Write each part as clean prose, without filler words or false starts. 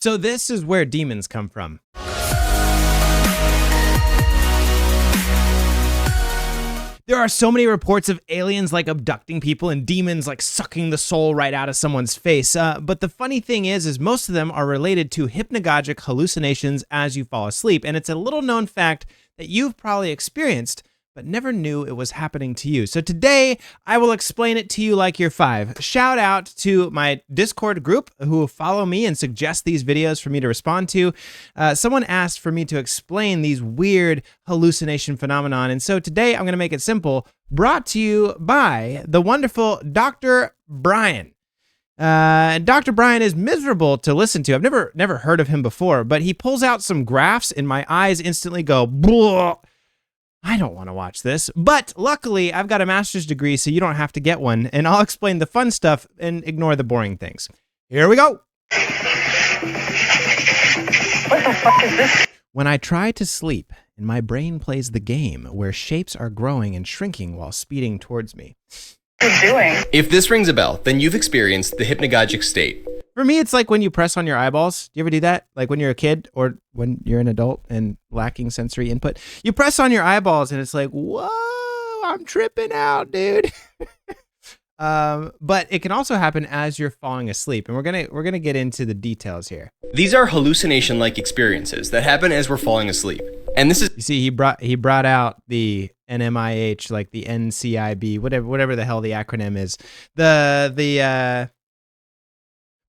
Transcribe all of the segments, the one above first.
So this is where demons come from. There are so many reports of aliens like abducting people and demons like sucking the soul right out of someone's face. But the funny thing is most of them are related to hypnagogic hallucinations as you fall asleep. And it's a little known fact that you've probably experienced, but never knew it was happening to you. So today, I will explain it to you like you're 5. Shout out to my Discord group who follow me and suggest these videos for me to respond to. Someone asked for me to explain these weird hallucination phenomenon. And so today, I'm going to make it simple, brought to you by the wonderful Dr. Brian. Dr. Brian is miserable to listen to. I've never heard of him before, but he pulls out some graphs and my eyes instantly go, "Blah." I don't want to watch this, but luckily I've got a master's degree, so you don't have to get one, and I'll explain the fun stuff and ignore the boring things. Here we go. What the fuck is this? When I try to sleep, and my brain plays the game where shapes are growing and shrinking while speeding towards me. What are you doing? If this rings a bell, then you've experienced the hypnagogic state. For me, it's like when you press on your eyeballs. Do you ever do that? Like when you're a kid or when you're an adult and lacking sensory input? You press on your eyeballs and it's like, whoa, I'm tripping out, dude. But it can also happen as you're falling asleep. And we're gonna get into the details here. These are hallucination-like experiences that happen as we're falling asleep. And this is... You see, he brought out the NMIH, like the NCIB, whatever the hell the acronym is. The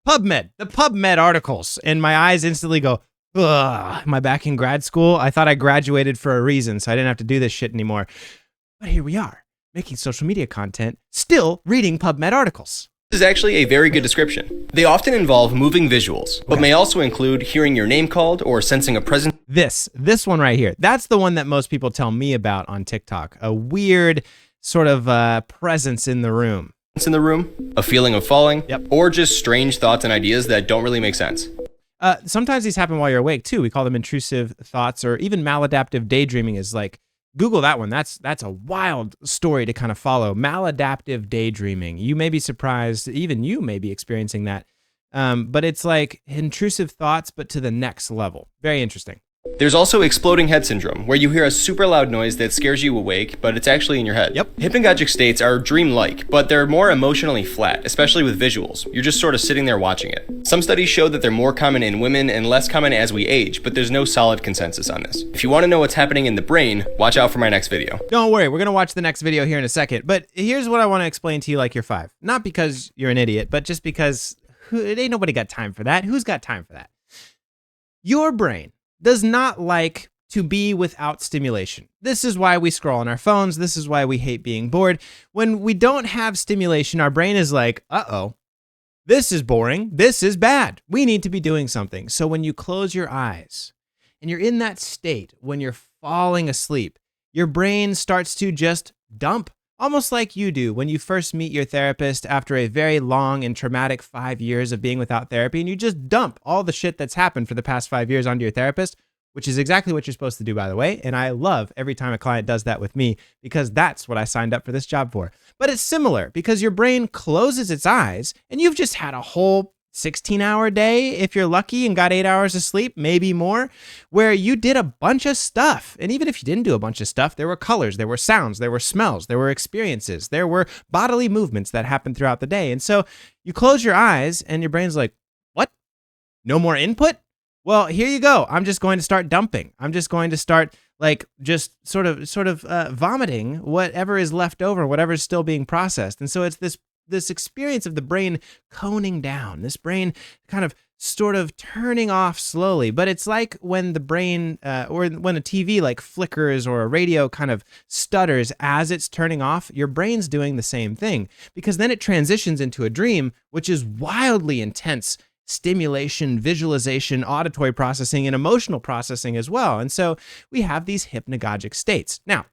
PubMed articles, and my eyes instantly go, ugh, am I back in grad school? I thought I graduated for a reason, so I didn't have to do this shit anymore. But here we are, making social media content, still reading PubMed articles. This is actually a very good description. They often involve moving visuals, but may also include hearing your name called or sensing a presence. This one right here, that's the one that most people tell me about on TikTok. A weird sort of presence in the room. In the room, a feeling of falling, Yep. or just strange thoughts and ideas that don't really make sense. Sometimes these happen while you're awake too. We call them intrusive thoughts, or even maladaptive daydreaming is like, Google that one. That's a wild story to kind of follow. Maladaptive daydreaming. You may be surprised, even you may be experiencing that. But it's like intrusive thoughts, but to the next level. Very interesting. There's also exploding head syndrome, where you hear a super loud noise that scares you awake, but it's actually in your head. Yep. Hypnagogic states are dream-like, but they're more emotionally flat, especially with visuals. You're just sort of sitting there watching it. Some studies show that they're more common in women and less common as we age, but there's no solid consensus on this. If you want to know what's happening in the brain, watch out for my next video. Don't worry, we're going to watch the next video here in a second. But here's what I want to explain to you like you're 5. Not because you're an idiot, but just because ain't nobody got time for that. Who's got time for that? Your brain does not like to be without stimulation. This is why we scroll on our phones. This is why we hate being bored. When we don't have stimulation, our brain is like, uh-oh, this is boring. This is bad. We need to be doing something. So when you close your eyes and you're in that state, when you're falling asleep, your brain starts to just dump, almost like you do when you first meet your therapist after a very long and traumatic 5 years of being without therapy, and you just dump all the shit that's happened for the past 5 years onto your therapist, which is exactly what you're supposed to do, by the way. And I love every time a client does that with me because that's what I signed up for this job for. But it's similar because your brain closes its eyes and you've just had a whole 16-hour day, if you're lucky and got 8 hours of sleep, maybe more, where you did a bunch of stuff. And even if you didn't do a bunch of stuff, there were colors, there were sounds, there were smells, there were experiences, there were bodily movements that happened throughout the day. And so you close your eyes and your brain's like, what? No more input? Well, here you go. I'm just going to start dumping. I'm just going to start like just sort of vomiting whatever is left over, whatever is still being processed. And so it's this experience of the brain coning down, this brain kind of sort of turning off slowly. But it's like when the brain or when a TV like flickers or a radio kind of stutters as it's turning off, your brain's doing the same thing, because then it transitions into a dream, which is wildly intense stimulation, visualization, auditory processing, and emotional processing as well. And so we have these hypnagogic states. Now,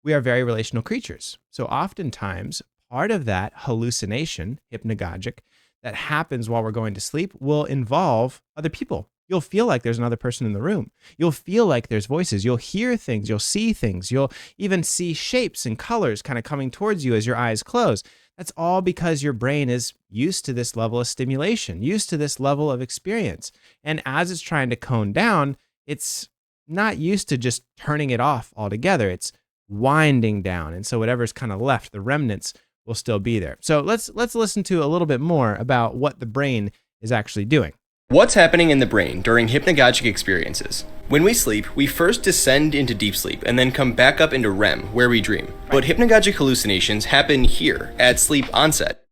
we are very relational creatures. So oftentimes, part of that hallucination, hypnagogic, that happens while we're going to sleep will involve other people. You'll feel like there's another person in the room. You'll feel like there's voices. You'll hear things. You'll see things. You'll even see shapes and colors kind of coming towards you as your eyes close. That's all because your brain is used to this level of stimulation, used to this level of experience. And as it's trying to cone down, it's not used to just turning it off altogether. It's winding down. And so whatever's kind of left, the remnants, will still be there. So let's listen to a little bit more about what the brain is actually doing. What's happening in the brain during hypnagogic experiences? When we sleep, we first descend into deep sleep and then come back up into REM, where we dream. But hypnagogic hallucinations happen here, at sleep onset.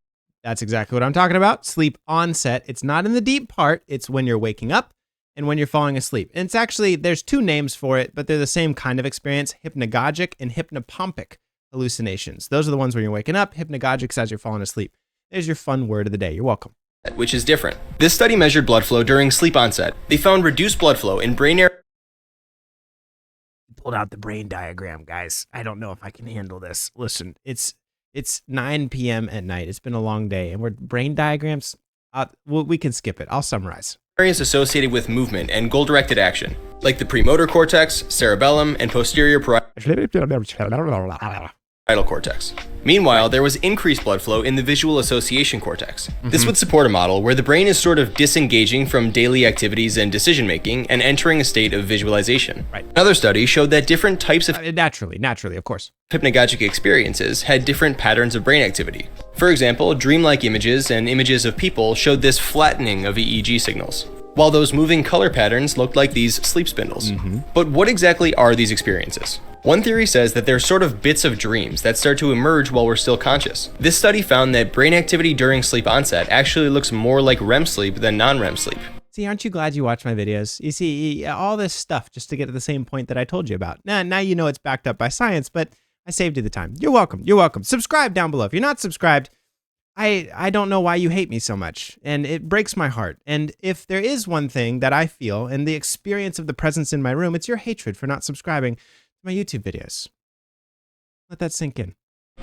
That's exactly what I'm talking about. Sleep onset. It's not in the deep part. It's when you're waking up and when you're falling asleep. And it's actually, there's two names for it, but they're the same kind of experience: hypnagogic and hypnopompic hallucinations. Those are the ones when you're waking up. Hypnagogic's as you're falling asleep. There's your fun word of the day. You're welcome. Which is different. This study measured blood flow during sleep onset. They found reduced blood flow in brain areas. Pulled out the brain diagram, guys. I don't know if I can handle this. Listen, it's 9 p.m. at night. It's been a long day, and we're brain diagrams. We can skip it. I'll summarize. Areas associated with movement and goal-directed action, like the premotor cortex, cerebellum, and posterior parietal cortex. Meanwhile, there was increased blood flow in the visual association cortex. This would support a model where the brain is sort of disengaging from daily activities and decision-making and entering a state of visualization. Right. Another study showed that different types of naturally, of course, hypnagogic experiences had different patterns of brain activity. For example, dreamlike images and images of people showed this flattening of EEG signals, while those moving color patterns looked like these sleep spindles. But what exactly are these experiences? One theory says that they're sort of bits of dreams that start to emerge while we're still conscious. This study found that brain activity during sleep onset actually looks more like REM sleep than non-REM sleep. See, aren't you glad you watch my videos? You see, all this stuff just to get to the same point that I told you about. Now you know it's backed up by science, but I saved you the time. You're welcome. You're welcome. Subscribe down below. If you're not subscribed, I don't know why you hate me so much, and it breaks my heart. And if there is one thing that I feel and the experience of the presence in my room, it's your hatred for not subscribing to my YouTube videos. Let that sink in.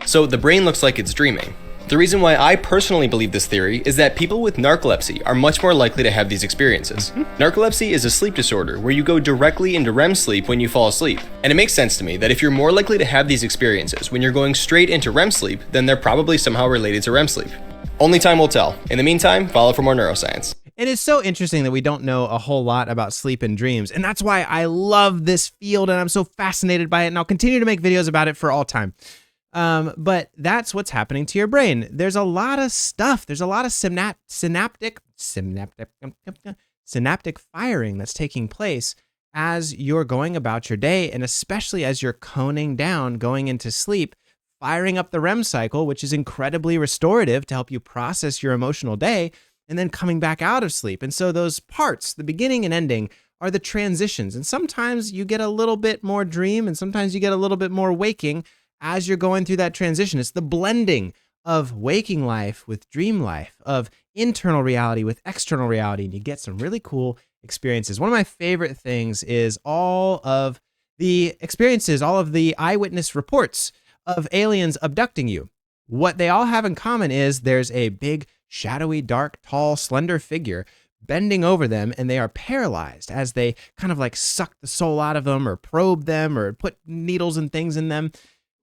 So the brain looks like it's dreaming. The reason why I personally believe this theory is that people with narcolepsy are much more likely to have these experiences. Narcolepsy is a sleep disorder where you go directly into REM sleep when you fall asleep. And it makes sense to me that if you're more likely to have these experiences when you're going straight into REM sleep, then they're probably somehow related to REM sleep. Only time will tell. In the meantime, follow for more neuroscience. It is so interesting that we don't know a whole lot about sleep and dreams, and that's why I love this field and I'm so fascinated by it, and I'll continue to make videos about it for all time. But that's what's happening to your brain. There's a lot of stuff. There's a lot of synaptic firing that's taking place as you're going about your day, and especially as you're coning down, going into sleep, firing up the REM cycle, which is incredibly restorative to help you process your emotional day, and then coming back out of sleep. And so those parts, the beginning and ending, are the transitions. And sometimes you get a little bit more dream, and sometimes you get a little bit more waking as you're going through that transition. It's the blending of waking life with dream life, of internal reality with external reality, and you get some really cool experiences. One of my favorite things is all of the experiences, all of the eyewitness reports of aliens abducting you. What they all have in common is there's a big, shadowy, dark, tall, slender figure bending over them, and they are paralyzed as they kind of like suck the soul out of them or probe them or put needles and things in them,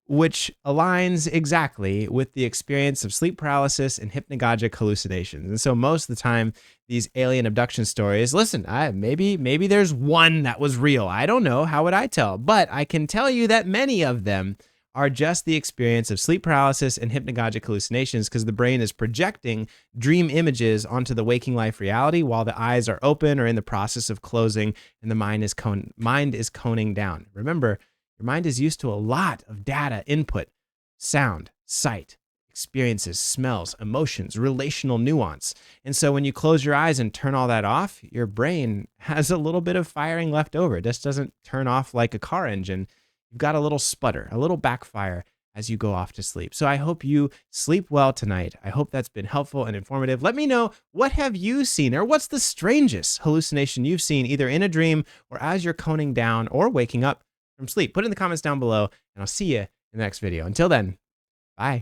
which aligns exactly with the experience of sleep paralysis and hypnagogic hallucinations. And so most of the time, these alien abduction stories, listen, maybe there's one that was real. I don't know. How would I tell? But I can tell you that many of them are just the experience of sleep paralysis and hypnagogic hallucinations, because the brain is projecting dream images onto the waking life reality while the eyes are open or in the process of closing and the mind is coning down. Remember, your mind is used to a lot of data input: sound, sight, experiences, smells, emotions, relational nuance. And so when you close your eyes and turn all that off, your brain has a little bit of firing left over. It just doesn't turn off like a car engine. You've got a little sputter, a little backfire as you go off to sleep. So I hope you sleep well tonight. I hope that's been helpful and informative. Let me know, what have you seen, or what's the strangest hallucination you've seen either in a dream or as you're coning down or waking up from sleep? Put it in the comments down below, and I'll see you in the next video. Until then, bye.